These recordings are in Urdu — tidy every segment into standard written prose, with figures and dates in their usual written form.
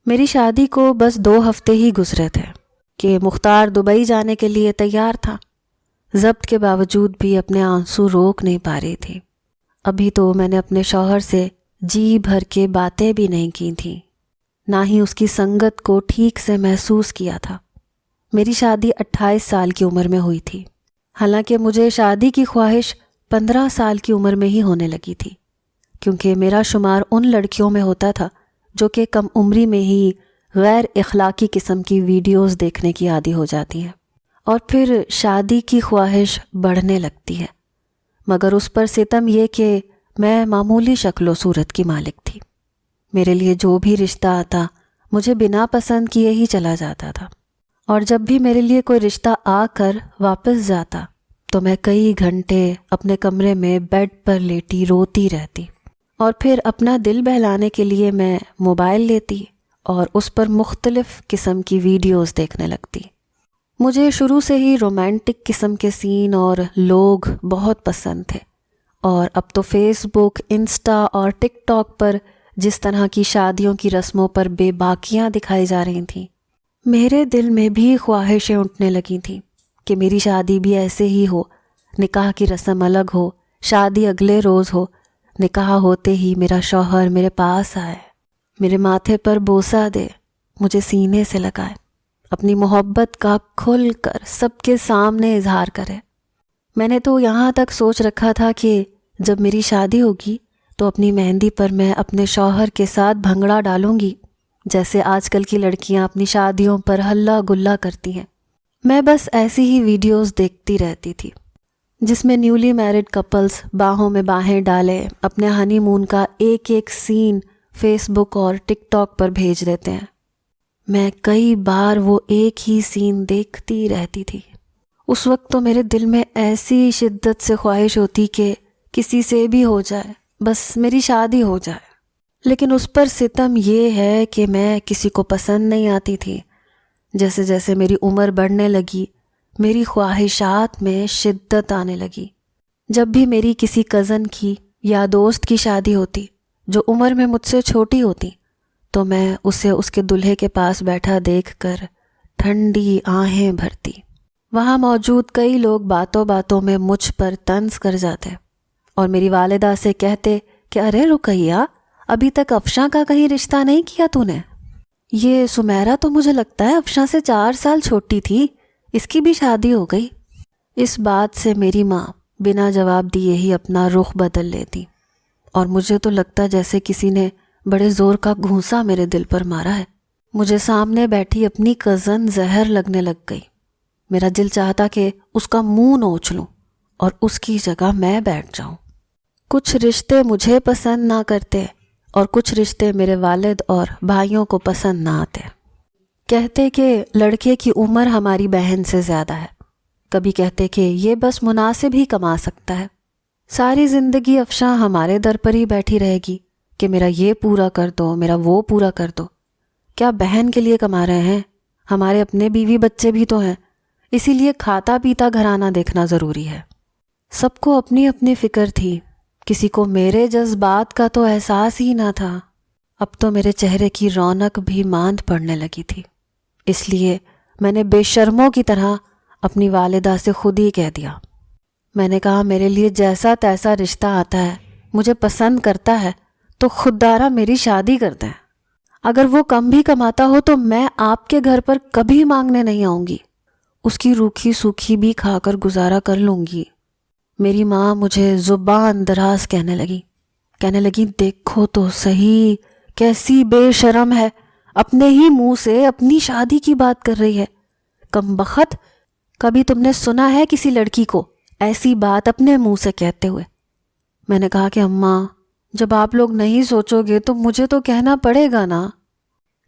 میری شادی کو بس 2 ہفتے ہی گزرے تھے کہ مختار دبئی جانے کے لیے تیار تھا۔ ضبط کے باوجود بھی اپنے آنسو روک نہیں پا رہی تھی۔ ابھی تو میں نے اپنے شوہر سے جی بھر کے باتیں بھی نہیں کی تھیں، نہ ہی اس کی سنگت کو ٹھیک سے محسوس کیا تھا۔ میری شادی 28 سال کی عمر میں ہوئی تھی، حالانکہ مجھے شادی کی خواہش 15 سال کی عمر میں ہی ہونے لگی تھی، کیونکہ میرا شمار ان لڑکیوں میں ہوتا تھا جو کہ کم عمری میں ہی غیر اخلاقی قسم کی ویڈیوز دیکھنے کی عادی ہو جاتی ہیں، اور پھر شادی کی خواہش بڑھنے لگتی ہے۔ مگر اس پر ستم یہ کہ میں معمولی شکل و صورت کی مالک تھی۔ میرے لیے جو بھی رشتہ آتا مجھے بنا پسند کیے ہی چلا جاتا تھا، اور جب بھی میرے لیے کوئی رشتہ آ کر واپس جاتا تو میں کئی گھنٹے اپنے کمرے میں بیڈ پر لیٹی روتی رہتی، اور پھر اپنا دل بہلانے کے لیے میں موبائل لیتی اور اس پر مختلف قسم کی ویڈیوز دیکھنے لگتی۔ مجھے شروع سے ہی رومانٹک قسم کے سین اور لوگ بہت پسند تھے، اور اب تو فیس بک، انسٹا اور ٹک ٹاک پر جس طرح کی شادیوں کی رسموں پر بے باکیاں دکھائی جا رہی تھیں، میرے دل میں بھی خواہشیں اٹھنے لگی تھیں کہ میری شادی بھی ایسے ہی ہو، نکاح کی رسم الگ ہو، شادی اگلے روز ہو، نکاح ہوتے ہی میرا شوہر میرے پاس آئے، میرے ماتھے پر بوسہ دے، مجھے سینے سے لگائے، اپنی محبت کا کھل کر سب کے سامنے اظہار کرے۔ میں نے تو یہاں تک سوچ رکھا تھا کہ جب میری شادی ہوگی تو اپنی مہندی پر میں اپنے شوہر کے ساتھ بھنگڑا ڈالوں گی، جیسے آج کل کی لڑکیاں اپنی شادیوں پر ہلا گلا کرتی ہیں۔ میں بس ایسی ہی ویڈیوز دیکھتی رہتی تھی جس میں نیولی میرڈ کپلز باہوں میں باہیں ڈالے اپنے ہنی مون کا ایک ایک سین فیس بک اور ٹک ٹاک پر بھیج دیتے ہیں۔ میں کئی بار وہ ایک ہی سین دیکھتی رہتی تھی۔ اس وقت تو میرے دل میں ایسی شدت سے خواہش ہوتی کہ کسی سے بھی ہو جائے، بس میری شادی ہو جائے۔ لیکن اس پر ستم یہ ہے کہ میں کسی کو پسند نہیں آتی تھی۔ جیسے جیسے میری عمر بڑھنے لگی، میری خواہشات میں شدت آنے لگی۔ جب بھی میری کسی کزن کی یا دوست کی شادی ہوتی جو عمر میں مجھ سے چھوٹی ہوتی، تو میں اسے اس کے دلہے کے پاس بیٹھا دیکھ کر ٹھنڈی آہیں بھرتی۔ وہاں موجود کئی لوگ باتوں باتوں میں مجھ پر طنز کر جاتے اور میری والدہ سے کہتے کہ ارے رقیہ، ابھی تک افشاں کا کہیں رشتہ نہیں کیا تو نے؟ یہ سمیرہ تو مجھے لگتا ہے افشاں سے 4 سال چھوٹی تھی، اس کی بھی شادی ہو گئی۔ اس بات سے میری ماں بنا جواب دیے ہی اپنا رخ بدل لیتی، اور مجھے تو لگتا جیسے کسی نے بڑے زور کا گھونسا میرے دل پر مارا ہے۔ مجھے سامنے بیٹھی اپنی کزن زہر لگنے لگ گئی۔ میرا دل چاہتا کہ اس کا منہ نوچ لوں اور اس کی جگہ میں بیٹھ جاؤں۔ کچھ رشتے مجھے پسند نہ کرتے اور کچھ رشتے میرے والد اور بھائیوں کو پسند نہ آتے۔ کہتے کہ لڑکے کی عمر ہماری بہن سے زیادہ ہے، کبھی کہتے کہ یہ بس مناسب ہی کما سکتا ہے، ساری زندگی افشاں ہمارے در پر ہی بیٹھی رہے گی کہ میرا یہ پورا کر دو، میرا وہ پورا کر دو۔ کیا بہن کے لیے کما رہے ہیں؟ ہمارے اپنے بیوی بچے بھی تو ہیں، اسی لیے کھاتا پیتا گھرانہ دیکھنا ضروری ہے۔ سب کو اپنی اپنی فکر تھی، کسی کو میرے جذبات کا تو احساس ہی نہ تھا۔ اب تو میرے چہرے کی رونق بھی ماند پڑنے لگی تھی، اس لیے میں نے بے شرموں کی طرح اپنی والدہ سے خود ہی کہہ دیا۔ میں نے کہا میرے لیے جیسا تیسا رشتہ آتا ہے، مجھے پسند کرتا ہے تو خوددارا میری شادی کر دیں۔ اگر وہ کم بھی کماتا ہو تو میں آپ کے گھر پر کبھی مانگنے نہیں آؤں گی، اس کی روکھی سوکھی بھی کھا کر گزارا کر لوں گی۔ میری ماں مجھے زبان دراز کہنے لگی دیکھو تو صحیح، کیسی بے شرم ہے، اپنے ہی منہ سے اپنی شادی کی بات کر رہی ہے۔ کم بخت، کبھی تم نے سنا ہے کسی لڑکی کو ایسی بات اپنے منہ سے کہتے ہوئے؟ میں نے کہا کہ اماں، جب آپ لوگ نہیں سوچو گے تو مجھے تو کہنا پڑے گا نا۔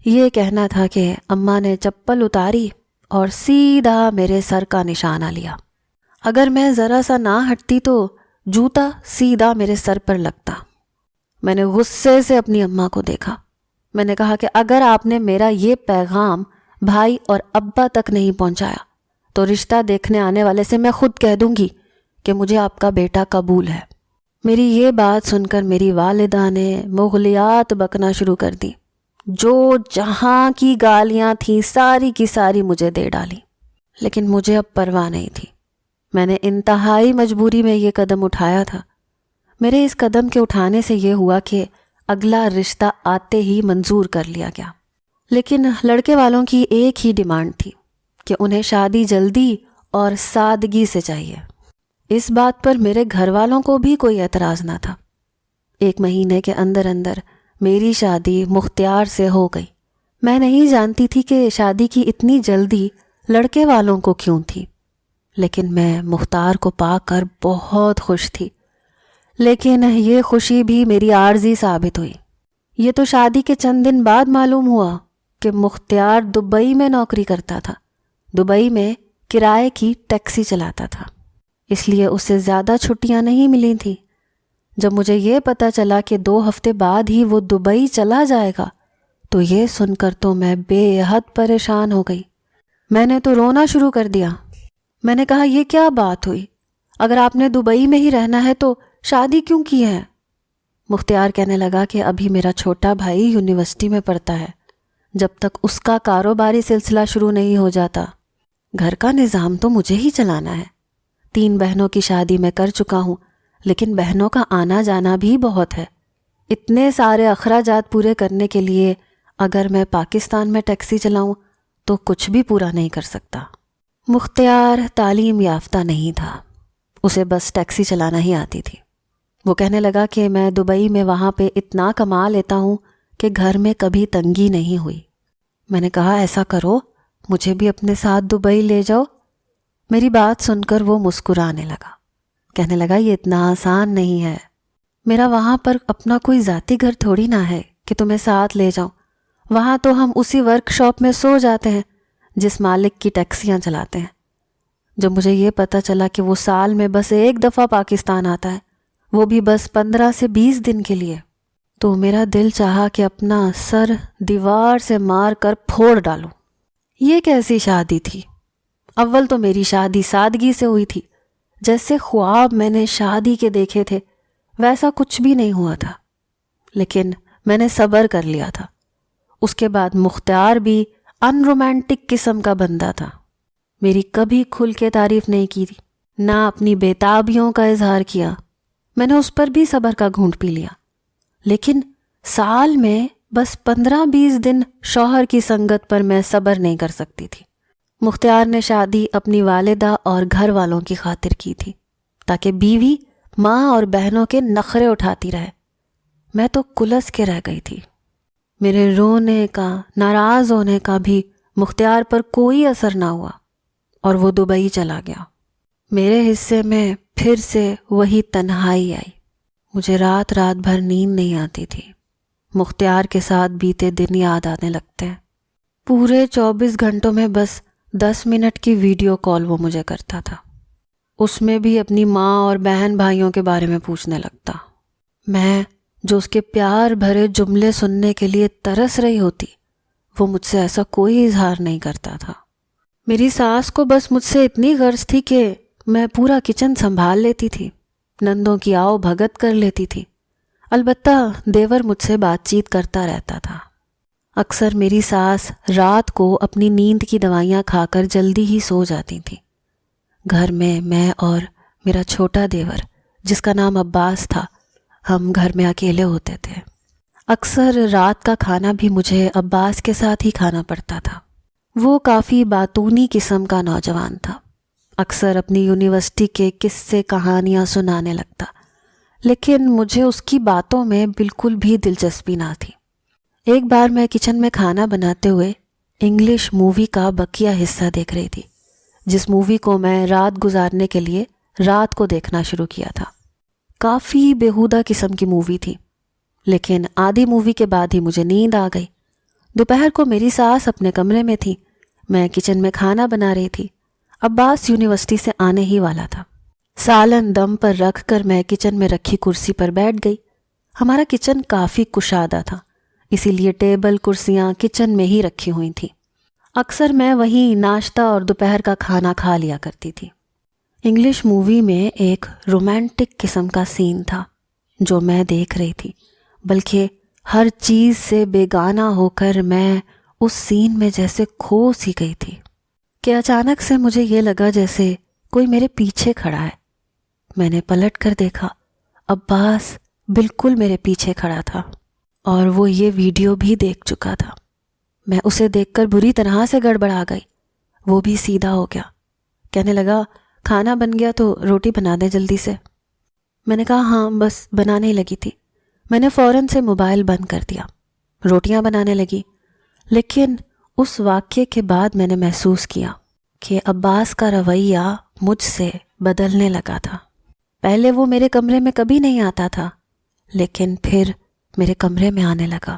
یہ کہنا تھا کہ اماں نے چپل اتاری اور سیدھا میرے سر کا نشانہ لیا۔ اگر میں ذرا سا نہ ہٹتی تو جوتا سیدھا میرے سر پر لگتا۔ میں نے غصے سے اپنی اماں کو دیکھا۔ میں نے کہا کہ اگر آپ نے میرا یہ پیغام بھائی اور ابا تک نہیں پہنچایا تو رشتہ دیکھنے آنے والے سے میں خود کہہ دوں گی کہ مجھے آپ کا بیٹا قبول ہے۔ میری یہ بات سن کر میری والدہ نے مغلیات بکنا شروع کر دی جو جہاں کی گالیاں تھیں ساری کی ساری مجھے دے ڈالی، لیکن مجھے اب پرواہ نہیں تھی۔ میں نے انتہائی مجبوری میں یہ قدم اٹھایا تھا۔ میرے اس قدم کے اٹھانے سے یہ ہوا کہ اگلا رشتہ آتے ہی منظور کر لیا گیا، لیکن لڑکے والوں کی ایک ہی ڈیمانڈ تھی کہ انہیں شادی جلدی اور سادگی سے چاہیے۔ اس بات پر میرے گھر والوں کو بھی کوئی اعتراض نہ تھا۔ 1 مہینے کے اندر اندر میری شادی مختار سے ہو گئی۔ میں نہیں جانتی تھی کہ شادی کی اتنی جلدی لڑکے والوں کو کیوں تھی، لیکن میں مختار کو پا کر بہت خوش تھی۔ لیکن یہ خوشی بھی میری عارضی ثابت ہوئی۔ یہ تو شادی کے چند دن بعد معلوم ہوا کہ مختار دبئی میں نوکری کرتا تھا۔ دبئی میں کرائے کی ٹیکسی چلاتا تھا، اس لیے اسے زیادہ چھٹیاں نہیں ملی تھیں۔ جب مجھے یہ پتہ چلا کہ 2 ہفتے بعد ہی وہ دبئی چلا جائے گا تو یہ سن کر تو میں بے حد پریشان ہو گئی۔ میں نے تو رونا شروع کر دیا۔ میں نے کہا، یہ کیا بات ہوئی؟ اگر آپ نے دبئی میں ہی رہنا ہے تو شادی کیوں کی ہے؟ مختار کہنے لگا کہ ابھی میرا چھوٹا بھائی یونیورسٹی میں پڑھتا ہے، جب تک اس کا کاروباری سلسلہ شروع نہیں ہو جاتا گھر کا نظام تو مجھے ہی چلانا ہے۔ 3 بہنوں کی شادی میں کر چکا ہوں، لیکن بہنوں کا آنا جانا بھی بہت ہے۔ اتنے سارے اخراجات پورے کرنے کے لیے اگر میں پاکستان میں ٹیکسی چلاؤں تو کچھ بھی پورا نہیں کر سکتا۔ مختار تعلیم یافتہ نہیں تھا، اسے بس ٹیکسی چلانا ہی آتی تھی۔ وہ کہنے لگا کہ میں دبئی میں وہاں پہ اتنا کما لیتا ہوں کہ گھر میں کبھی تنگی نہیں ہوئی۔ میں نے کہا، ایسا کرو، مجھے بھی اپنے ساتھ دبئی لے جاؤ۔ میری بات سن کر وہ مسکرانے لگا، کہنے لگا، یہ اتنا آسان نہیں ہے۔ میرا وہاں پر اپنا کوئی ذاتی گھر تھوڑی نہ ہے کہ تمہیں ساتھ لے جاؤں۔ وہاں تو ہم اسی ورک شاپ میں سو جاتے ہیں جس مالک کی ٹیکسیاں چلاتے ہیں۔ جب مجھے یہ پتہ چلا کہ وہ سال میں بس 1 دفعہ پاکستان آتا ہے، وہ بھی بس 15 سے 20 دن کے لیے، تو میرا دل چاہا کہ اپنا سر دیوار سے مار کر پھوڑ ڈالوں۔ یہ کیسی شادی تھی؟ اول تو میری شادی سادگی سے ہوئی تھی، جیسے خواب میں نے شادی کے دیکھے تھے ویسا کچھ بھی نہیں ہوا تھا، لیکن میں نے صبر کر لیا تھا۔ اس کے بعد مختار بھی ان رومانٹک قسم کا بندہ تھا۔ میری کبھی کھل کے تعریف نہیں کی تھی، نہ اپنی بےتابیوں کا اظہار کیا۔ میں نے اس پر بھی صبر کا گھونٹ پی لیا، لیکن سال میں بس 15-20 دن شوہر کی سنگت پر میں صبر نہیں کر سکتی تھی۔ مختار نے شادی اپنی والدہ اور گھر والوں کی خاطر کی تھی، تاکہ بیوی ماں اور بہنوں کے نخرے اٹھاتی رہے۔ میں تو کلس کے رہ گئی تھی۔ میرے رونے کا، ناراض ہونے کا بھی مختار پر کوئی اثر نہ ہوا اور وہ دبئی چلا گیا۔ میرے حصے میں پھر سے وہی تنہائی آئی۔ مجھے رات رات بھر نیند نہیں آتی تھی۔ مختار کے ساتھ بیتے دن یاد آنے لگتے ہیں۔ پورے 24 گھنٹوں میں بس 10 منٹ کی ویڈیو کال وہ مجھے کرتا تھا، اس میں بھی اپنی ماں اور بہن بھائیوں کے بارے میں پوچھنے لگتا۔ میں جو اس کے پیار بھرے جملے سننے کے لیے ترس رہی ہوتی، وہ مجھ سے ایسا کوئی اظہار نہیں کرتا تھا۔ میری ساس کو بس مجھ سے اتنی غرض تھی کہ میں پورا کچن سنبھال لیتی تھی، نندوں کی آؤ بھگت کر لیتی تھی۔ البتہ دیور مجھ سے بات چیت کرتا رہتا تھا۔ اکثر میری ساس رات کو اپنی نیند کی دوائیاں کھا کر جلدی ہی سو جاتی تھی۔ گھر میں اور میرا چھوٹا دیور، جس کا نام عباس تھا، ہم گھر میں اکیلے ہوتے تھے۔ اکثر رات کا کھانا بھی مجھے عباس کے ساتھ ہی کھانا پڑتا تھا۔ وہ کافی باتونی قسم کا نوجوان تھا، اکثر اپنی یونیورسٹی کے قصے کہانیاں سنانے لگتا، لیکن مجھے اس کی باتوں میں بالکل بھی دلچسپی نہ تھی۔ ایک بار میں کچن میں کھانا بناتے ہوئے انگلش مووی کا بقیہ حصہ دیکھ رہی تھی، جس مووی کو میں رات گزارنے کے لیے رات کو دیکھنا شروع کیا تھا۔ کافی بیہودہ قسم کی مووی تھی، لیکن آدھی مووی کے بعد ہی مجھے نیند آ گئی۔ دوپہر کو میری ساس اپنے کمرے میں تھی، میں کچن میں کھانا بنا رہی تھی۔ عباس یونیورسٹی سے آنے ہی والا تھا۔ سالن دم پر رکھ کر میں کچن میں رکھی کرسی پر بیٹھ گئی۔ ہمارا کچن کافی کشادہ تھا، اسی لیے ٹیبل کرسیاں کچن میں ہی رکھی ہوئی تھیں۔ اکثر میں وہیں ناشتہ اور دوپہر کا کھانا کھا لیا کرتی تھی۔ انگلش مووی میں ایک رومانٹک قسم کا سین تھا جو میں دیکھ رہی تھی، بلکہ ہر چیز سے بیگانہ ہو کر میں اس سین میں جیسے کھو سی گئی تھی کہ اچانک سے مجھے یہ لگا جیسے کوئی میرے پیچھے کھڑا ہے۔ میں نے پلٹ کر دیکھا، عباس بالکل میرے پیچھے کھڑا تھا اور وہ یہ ویڈیو بھی دیکھ چکا تھا۔ میں اسے دیکھ کر بری طرح سے گڑبڑا گئی۔ وہ بھی سیدھا ہو گیا، کہنے لگا کھانا بن گیا تو روٹی بنا دے جلدی سے۔ میں نے کہا ہاں بس بنانے ہی لگی تھی۔ میں نے فوراً سے موبائل بند کر دیا، روٹیاں بنانے لگی۔ لیکن اس واقعے کے بعد میں نے محسوس کیا کہ عباس کا رویہ مجھ سے بدلنے لگا تھا۔ پہلے وہ میرے کمرے میں کبھی نہیں آتا تھا، لیکن پھر میرے کمرے میں آنے لگا۔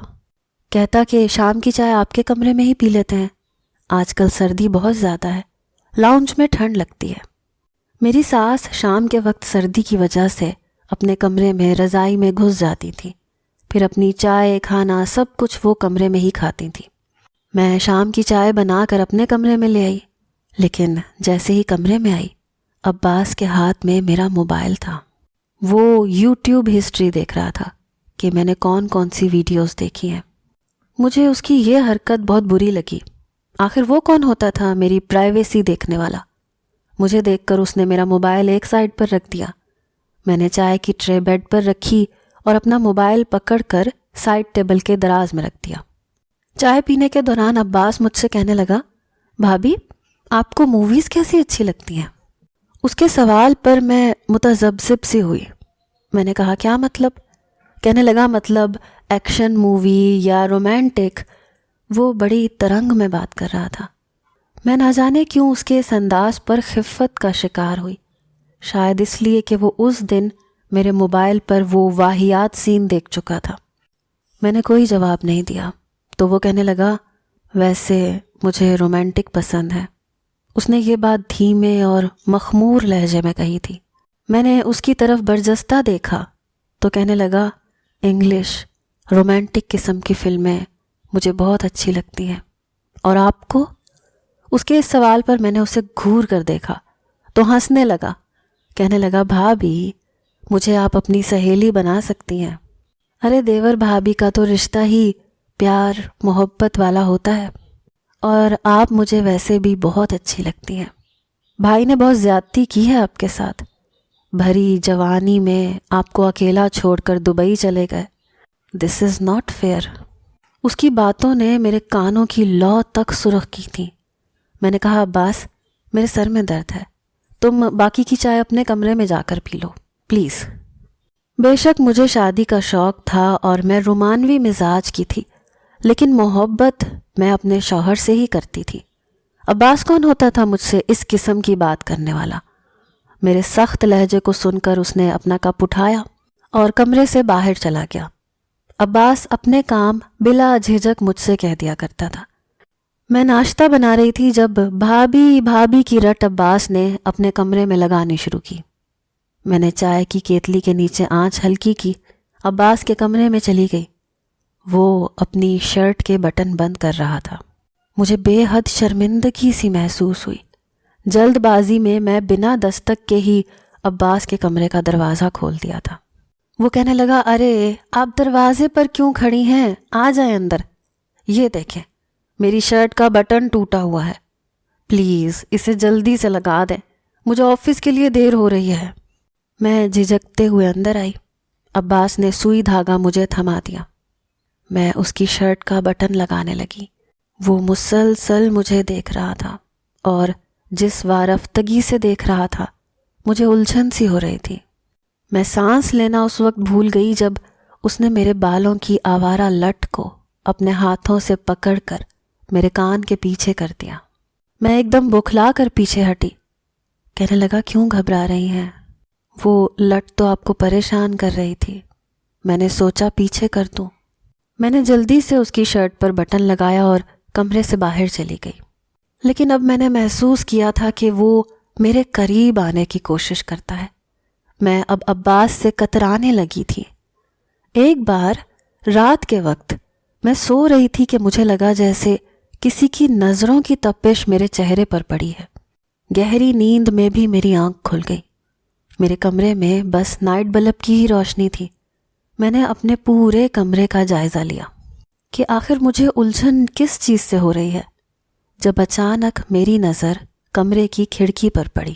کہتا کہ شام کی چائے آپ کے کمرے میں ہی پی لیتے ہیں، آج کل سردی بہت زیادہ ہے، لاؤنج میں ٹھنڈ لگتی ہے۔ میری ساس شام کے وقت سردی کی وجہ سے اپنے کمرے میں رضائی میں گھس جاتی تھی، پھر اپنی چائے کھانا سب کچھ وہ کمرے میں ہی کھاتی تھی۔ میں شام کی چائے بنا کر اپنے کمرے میں لے آئی، لیکن جیسے ہی کمرے میں آئی عباس کے ہاتھ میں میرا موبائل تھا۔ وہ یوٹیوب ہسٹری دیکھ رہا تھا کہ میں نے کون کون سی ویڈیوز دیکھی ہیں۔ مجھے اس کی یہ حرکت بہت بری لگی۔ آخر وہ کون ہوتا تھا میری پرائیویسی دیکھنے والا؟ مجھے دیکھ کر اس نے میرا موبائل ایک سائڈ پر رکھ دیا۔ میں نے چائے کی ٹرے بیڈ پر رکھی اور اپنا موبائل پکڑ کر سائڈ ٹیبل کے دراز میں رکھ دیا۔ چائے پینے کے دوران عباس مجھ سے کہنے لگا بھابھی آپ کو موویز کیسی اچھی لگتی ہیں؟ اس کے سوال پر میں متذبذب سی ہوئی۔ میں نے کہا کیا مطلب؟ کہنے لگا مطلب ایکشن مووی یا رومانٹک۔ وہ بڑی ترنگ میں بات کر رہا تھا۔ میں نہ جانے کیوں اس کے اس انداز پر خفت کا شکار ہوئی، شاید اس لیے کہ وہ اس دن میرے موبائل پر وہ واہیات سین دیکھ چکا تھا۔ میں نے کوئی جواب نہیں دیا تو وہ کہنے لگا ویسے مجھے رومانٹک پسند ہے۔ اس نے یہ بات دھیمے اور مخمور لہجے میں کہی تھی۔ میں نے اس کی طرف برجستہ دیکھا تو کہنے لگا انگلش رومانٹک قسم کی فلمیں مجھے بہت اچھی لگتی ہیں۔ اور آپ کو؟ اس کے اس سوال پر میں نے اسے گھور کر دیکھا تو ہنسنے لگا، کہنے لگا بھابھی مجھے آپ اپنی سہیلی بنا سکتی ہیں۔ ارے دیور بھابھی کا تو رشتہ ہی پیار محبت والا ہوتا ہے، اور آپ مجھے ویسے بھی بہت اچھی لگتی ہیں۔ بھائی نے بہت زیادتی کی ہے آپ کے ساتھ، بھری جوانی میں آپ کو اکیلا چھوڑ کر دبئی چلے گئے۔ دس از ناٹ فیئر۔ اس کی باتوں نے میرے کانوں کی لو تک سرخ کی تھی۔ میں نے کہا عباس میرے سر میں درد ہے، تم باقی کی چائے اپنے کمرے میں جا کر پی لو پلیز۔ بے شک مجھے شادی کا شوق تھا اور میں رومانوی مزاج کی تھی، لیکن محبت میں اپنے شوہر سے ہی کرتی تھی۔ عباس کون ہوتا تھا مجھ سے اس قسم کی بات کرنے والا؟ میرے سخت لہجے کو سن کر اس نے اپنا کپ اٹھایا اور کمرے سے باہر چلا گیا۔ عباس اپنے کام بلا جھجک مجھ سے کہہ دیا کرتا تھا۔ میں ناشتہ بنا رہی تھی جب بھابھی بھابھی کی رٹ عباس نے اپنے کمرے میں لگانی شروع کی۔ میں نے چائے کی کیتلی کے نیچے آنچ ہلکی کی، عباس کے کمرے میں چلی گئی۔ وہ اپنی شرٹ کے بٹن بند کر رہا تھا۔ مجھے بے حد شرمندگی سی محسوس ہوئی۔ جلد بازی میں بنا دستک کے ہی عباس کے کمرے کا دروازہ کھول دیا تھا۔ وہ کہنے لگا ارے آپ دروازے پر کیوں کھڑی ہیں، آ جائیں اندر، یہ دیکھیں میری شرٹ کا بٹن ٹوٹا ہوا ہے، پلیز اسے جلدی سے لگا دیں، مجھے آفس کے لیے دیر ہو رہی ہے۔ میں جھجکتے ہوئے اندر آئی۔ عباس نے سوئی دھاگا مجھے تھما دیا۔ میں اس کی شرٹ کا بٹن لگانے لگی۔ وہ مسلسل مجھے دیکھ رہا تھا اور جس وارفتگی سے دیکھ رہا تھا مجھے الجھن سی ہو رہی تھی۔ میں سانس لینا اس وقت بھول گئی جب اس نے میرے بالوں کی آوارہ لٹ کو اپنے ہاتھوں سے پکڑ کر میرے کان کے پیچھے کر دیا۔ میں ایک دم بوکھلا کر پیچھے ہٹی۔ کہنے لگا کیوں گھبرا رہی ہیں؟ وہ لٹ تو آپ کو پریشان کر رہی تھی۔ میں نے سوچا پیچھے کر دوں۔ میں نے جلدی سے اس کی شرٹ پر بٹن لگایا اور کمرے سے باہر چلی گئی، لیکن اب میں نے محسوس کیا تھا کہ وہ میرے قریب آنے کی کوشش کرتا ہے۔ میں اب عباس سے کترانے لگی تھی۔ ایک بار رات کے وقت میں سو رہی تھی کہ مجھے لگا جیسے کسی کی نظروں کی تپش میرے چہرے پر پڑی ہے۔ گہری نیند میں بھی میری آنکھ کھل گئی۔ میرے کمرے میں بس نائٹ بلب کی ہی روشنی تھی۔ میں نے اپنے پورے کمرے کا جائزہ لیا کہ آخر مجھے الجھن کس چیز سے ہو رہی ہے، جب اچانک میری نظر کمرے کی کھڑکی پر پڑی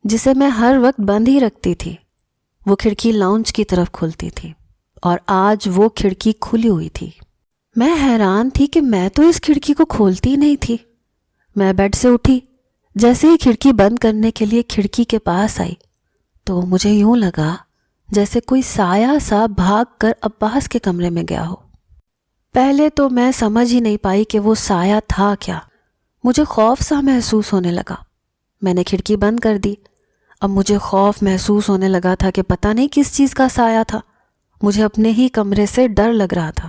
جسے میں ہر وقت بند ہی رکھتی تھی۔ وہ کھڑکی لاؤنج کی طرف کھلتی تھی اور آج وہ کھڑکی کھلی ہوئی تھی۔ میں حیران تھی کہ میں تو اس کھڑکی کو کھولتی نہیں تھی۔ میں بیڈ سے اٹھی، جیسے ہی کھڑکی بند کرنے کے لیے کھڑکی کے پاس آئی تو مجھے یوں لگا جیسے کوئی سایہ سا بھاگ کر عباس کے کمرے میں گیا ہو۔ پہلے تو میں سمجھ ہی نہیں پائی کہ وہ سایہ تھا کیا، مجھے خوف سا محسوس ہونے لگا۔ میں نے کھڑکی بند کر دی۔ اب مجھے خوف محسوس ہونے لگا تھا کہ پتہ نہیں کس چیز کا سایہ تھا۔ مجھے اپنے ہی کمرے سے ڈر لگ رہا تھا۔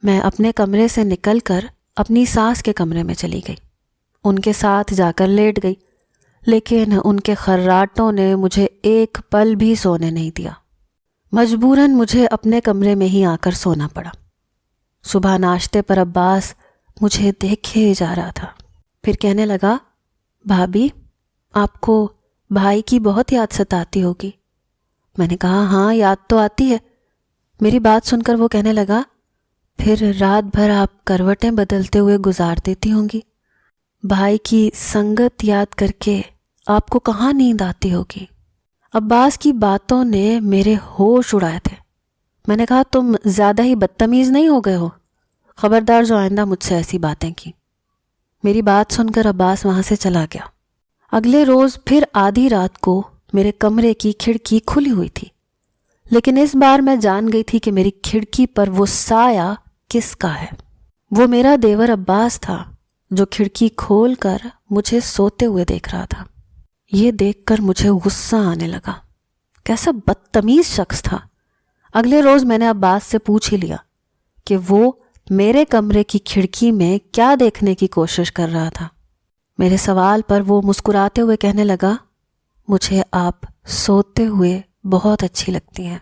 میں اپنے کمرے سے نکل کر اپنی ساس کے کمرے میں چلی گئی، ان کے ساتھ جا کر لیٹ گئی، لیکن ان کے خراٹوں نے مجھے ایک پل بھی سونے نہیں دیا۔ مجبوراً مجھے اپنے کمرے میں ہی آ کر سونا پڑا۔ صبح ناشتے پر عباس مجھے دیکھے جا رہا تھا، پھر کہنے لگا، بھابی آپ کو بھائی کی بہت یاد ستاتی ہوگی۔ میں نے کہا ہاں یاد تو آتی ہے۔ میری بات سن کر وہ کہنے لگا، پھر رات بھر آپ کروٹیں بدلتے ہوئے گزار دیتی ہوں گی۔ بھائی کی سنگت یاد کر کے آپ کو کہاں نیند آتی ہوگی۔ عباس کی باتوں نے میرے ہوش اڑائے تھے۔ میں نے کہا تم زیادہ ہی بدتمیز نہیں ہو گئے ہو، خبردار جو آئندہ مجھ سے ایسی باتیں کی۔ میری بات سن کر عباس وہاں سے چلا گیا۔ اگلے روز پھر آدھی رات کو میرے کمرے کی کھڑکی کھلی ہوئی تھی، لیکن اس بار میں جان گئی تھی کہ میری کھڑکی پر وہ سایہ کس کا ہے۔ وہ میرا دیور عباس تھا جو کھڑکی کھول کر مجھے سوتے ہوئے دیکھ رہا تھا۔ یہ دیکھ کر مجھے غصہ آنے لگا، کیسا بدتمیز شخص تھا۔ اگلے روز میں نے عباس سے پوچھ ہی لیا کہ وہ میرے کمرے کی کھڑکی میں کیا دیکھنے کی کوشش کر رہا تھا۔ میرے سوال پر وہ مسکراتے ہوئے کہنے لگا، مجھے آپ سوتے ہوئے بہت اچھی لگتی ہیں۔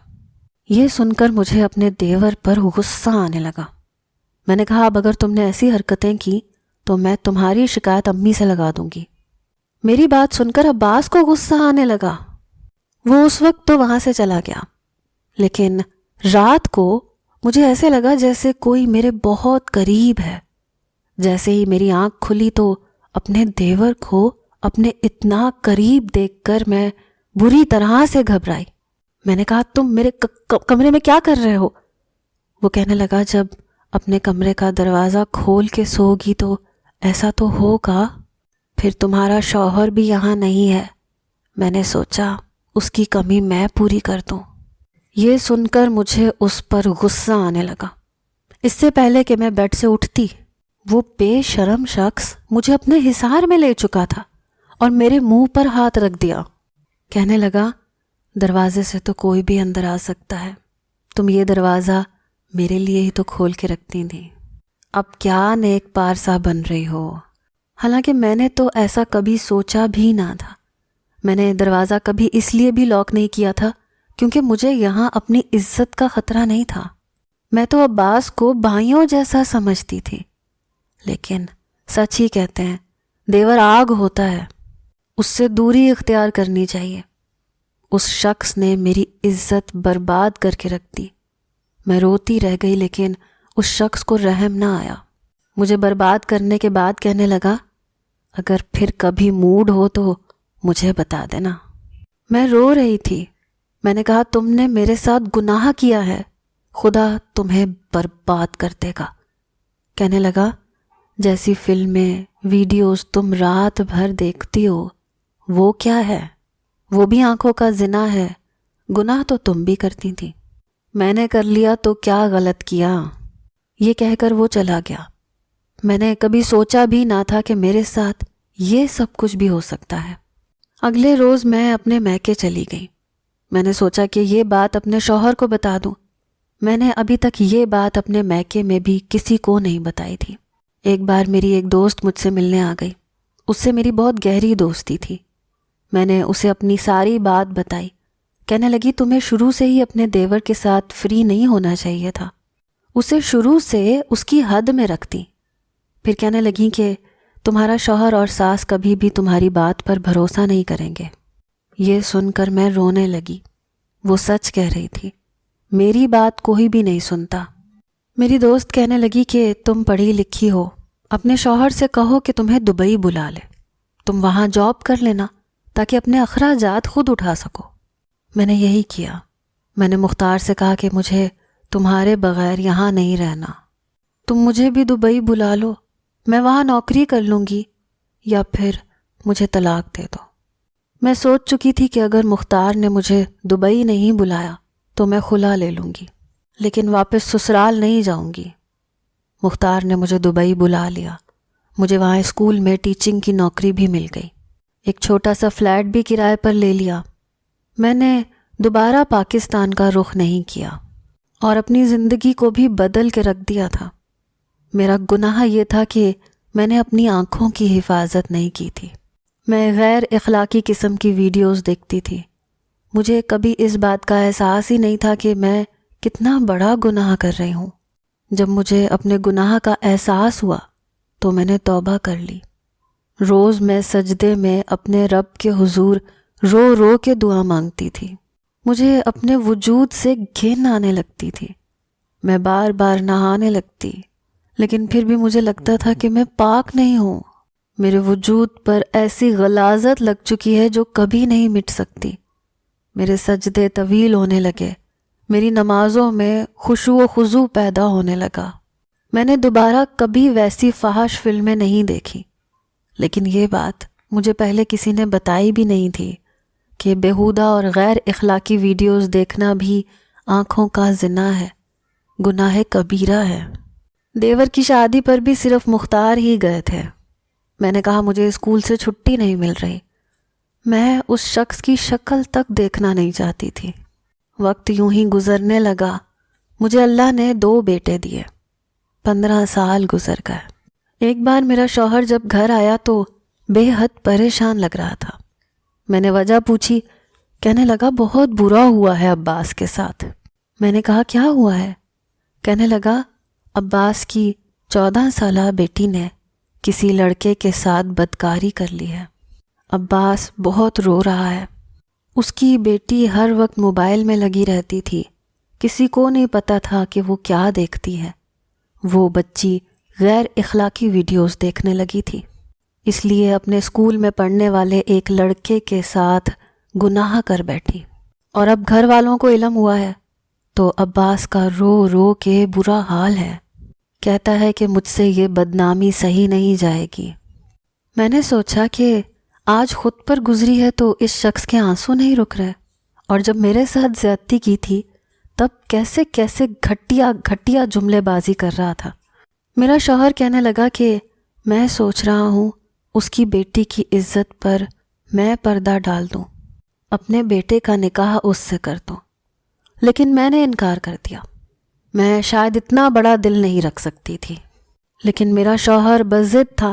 یہ سن کر مجھے اپنے دیور پر غصہ آنے لگا۔ میں نے کہا اب اگر تم نے ایسی حرکتیں کی تو میں تمہاری شکایت امی سے لگا دوں گی۔ میری بات سن کر عباس کو غصہ آنے لگا۔ وہ اس وقت تو وہاں سے چلا گیا، لیکن رات کو مجھے ایسے لگا جیسے کوئی میرے بہت قریب ہے۔ جیسے ہی میری آنکھ کھلی تو اپنے دیور کو اپنے اتنا قریب دیکھ کر میں بری طرح سے گھبرائی۔ میں نے کہا تم میرے کمرے میں کیا کر رہے ہو؟ وہ کہنے لگا جب اپنے کمرے کا دروازہ کھول کے سوگی تو ایسا تو ہوگا، پھر تمہارا شوہر بھی یہاں نہیں ہے، میں نے سوچا اس کی کمی میں پوری کر دوں۔ یہ سن کر مجھے اس پر غصہ آنے لگا۔ اس سے پہلے کہ میں بیڈ سے اٹھتی وہ بے شرم شخص مجھے اپنے حصار میں لے چکا تھا اور میرے منہ پر ہاتھ رکھ دیا۔ کہنے لگا دروازے سے تو کوئی بھی اندر آ سکتا ہے، تم یہ دروازہ میرے لیے ہی تو کھول کے رکھتی تھی، اب کیا نیک پارسا بن رہی ہو۔ حالانکہ میں نے تو ایسا کبھی سوچا بھی نہ تھا۔ میں نے دروازہ کبھی اس لیے بھی لاک نہیں کیا تھا کیونکہ مجھے یہاں اپنی عزت کا خطرہ نہیں تھا۔ میں تو عباس کو بھائیوں جیسا سمجھتی تھی، لیکن سچ ہی کہتے ہیں دیور آگ ہوتا ہے، اس سے دوری اختیار کرنی چاہیے۔ اس شخص نے میری عزت برباد کر کے رکھ دی۔ میں روتی رہ گئی لیکن اس شخص کو رحم نہ آیا۔ مجھے برباد کرنے کے بعد کہنے لگا اگر پھر کبھی موڈ ہو تو مجھے بتا دینا۔ میں رو رہی تھی۔ میں نے کہا تم نے میرے ساتھ گناہ کیا ہے، خدا تمہیں برباد کر دے گا۔ کہنے لگا جیسی فلمیں ویڈیوز تم رات بھر دیکھتی ہو وہ کیا ہے، وہ بھی آنکھوں کا زنا ہے، گناہ تو تم بھی کرتی تھی، میں نے کر لیا تو کیا غلط کیا۔ یہ کہہ کر وہ چلا گیا۔ میں نے کبھی سوچا بھی نہ تھا کہ میرے ساتھ یہ سب کچھ بھی ہو سکتا ہے۔ اگلے روز میں اپنے میکے چلی گئی۔ میں نے سوچا کہ یہ بات اپنے شوہر کو بتا دوں۔ میں نے ابھی تک یہ بات اپنے میکے میں بھی کسی کو نہیں بتائی تھی۔ ایک بار میری ایک دوست مجھ سے ملنے آ گئی، اس سے میری بہت گہری دوستی تھی۔ میں نے اسے اپنی ساری بات بتائی۔ کہنے لگی تمہیں شروع سے ہی اپنے دیور کے ساتھ فری نہیں ہونا چاہیے تھا، اسے شروع سے اس کی حد میں رکھتی۔ پھر کہنے لگی کہ تمہارا شوہر اور ساس کبھی بھی تمہاری بات پر بھروسہ نہیں کریں گے۔ یہ سن کر میں رونے لگی۔ وہ سچ کہہ رہی تھی۔ میری بات کوئی بھی نہیں سنتا۔ میری دوست کہنے لگی کہ تم پڑھی لکھی ہو، اپنے شوہر سے کہو کہ تمہیں دبئی بلا لے، تم وہاں جاب کر لینا تاکہ اپنے اخراجات خود اٹھا سکو۔ میں نے یہی کیا۔ میں نے مختار سے کہا کہ مجھے تمہارے بغیر یہاں نہیں رہنا، تم مجھے بھی دبئی بلا لو، میں وہاں نوکری کر لوں گی، یا پھر مجھے طلاق دے دو۔ میں سوچ چکی تھی کہ اگر مختار نے مجھے دبئی نہیں بلایا تو میں خلا لے لوں گی، لیکن واپس سسرال نہیں جاؤں گی۔ مختار نے مجھے دبئی بلا لیا، مجھے وہاں اسکول میں ٹیچنگ کی نوکری بھی مل گئی، ایک چھوٹا سا فلیٹ بھی کرائے پر لے لیا۔ میں نے دوبارہ پاکستان کا رخ نہیں کیا اور اپنی زندگی کو بھی بدل کے رکھ دیا تھا۔ میرا گناہ یہ تھا کہ میں نے اپنی آنکھوں کی حفاظت نہیں کی تھی۔ میں غیر اخلاقی قسم کی ویڈیوز دیکھتی تھی۔ مجھے کبھی اس بات کا احساس ہی نہیں تھا کہ میں کتنا بڑا گناہ کر رہی ہوں۔ جب مجھے اپنے گناہ کا احساس ہوا تو میں نے توبہ کر لی۔ روز میں سجدے میں اپنے رب کے حضور رو رو کے دعا مانگتی تھی۔ مجھے اپنے وجود سے گھن آنے لگتی تھی۔ میں بار بار نہانے لگتی، لیکن پھر بھی مجھے لگتا تھا کہ میں پاک نہیں ہوں۔ میرے وجود پر ایسی غلاظت لگ چکی ہے جو کبھی نہیں مٹ سکتی۔ میرے سجدے طویل ہونے لگے، میری نمازوں میں خشوع و خضوع پیدا ہونے لگا۔ میں نے دوبارہ کبھی ویسی فحش فلمیں نہیں دیکھی، لیکن یہ بات مجھے پہلے کسی نے بتائی بھی نہیں تھی کہ بیہودہ اور غیر اخلاقی ویڈیوز دیکھنا بھی آنکھوں کا زنا ہے، گناہ کبیرہ ہے۔ دیور کی شادی پر بھی صرف مختار ہی گئے تھے۔ میں نے کہا مجھے اسکول سے چھٹی نہیں مل رہی، میں اس شخص کی شکل تک دیکھنا نہیں چاہتی تھی۔ وقت یوں ہی گزرنے لگا۔ مجھے اللہ نے 2 بیٹے دیے، 15 سال گزر گئے۔ ایک بار میرا شوہر جب گھر آیا تو بے حد پریشان لگ رہا تھا۔ میں نے وجہ پوچھی، کہنے لگا بہت برا ہوا ہے عباس کے ساتھ۔ میں نے کہا کیا ہوا ہے؟ کہنے لگا عباس کی 14 سالہ بیٹی نے کسی لڑکے کے ساتھ بدکاری کر لی ہے۔ عباس بہت رو رہا ہے۔ اس کی بیٹی ہر وقت موبائل میں لگی رہتی تھی، کسی کو نہیں پتا تھا کہ وہ کیا دیکھتی ہے۔ وہ بچی غیر اخلاقی ویڈیوز دیکھنے لگی تھی، اس لیے اپنے اسکول میں پڑھنے والے ایک لڑکے کے ساتھ گناہ کر بیٹھی، اور اب گھر والوں کو علم ہوا ہے تو عباس کا رو رو کے برا حال ہے۔ کہتا ہے کہ مجھ سے یہ بدنامی صحیح نہیں جائے گی۔ میں نے سوچا کہ آج خود پر گزری ہے تو اس شخص کے آنسو نہیں رک رہے، اور جب میرے ساتھ زیادتی کی تھی تب کیسے کیسے گھٹیا جملے بازی کر رہا تھا۔ میرا شوہر کہنے لگا کہ میں سوچ رہا ہوں اس کی بیٹی کی عزت پر میں پردہ ڈال دوں، اپنے بیٹے کا نکاح اس سے کر دوں، لیکن میں نے انکار کر دیا۔ میں شاید اتنا بڑا دل نہیں رکھ سکتی تھی، لیکن میرا شوہر بضد تھا،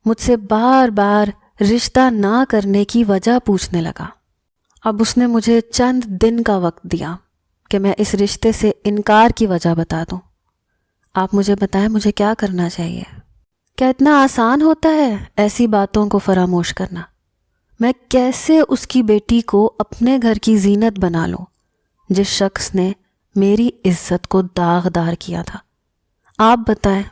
مجھ سے بار بار رشتہ نہ کرنے کی وجہ پوچھنے لگا۔ اب اس نے مجھے چند دن کا وقت دیا کہ میں اس رشتے سے انکار کی وجہ بتا دوں۔ آپ مجھے بتائیں مجھے کیا کرنا چاہیے؟ کیا اتنا آسان ہوتا ہے ایسی باتوں کو فراموش کرنا؟ میں کیسے اس کی بیٹی کو اپنے گھر کی زینت بنا لوں جس شخص نے میری عزت کو داغدار کیا تھا؟ آپ بتائیں۔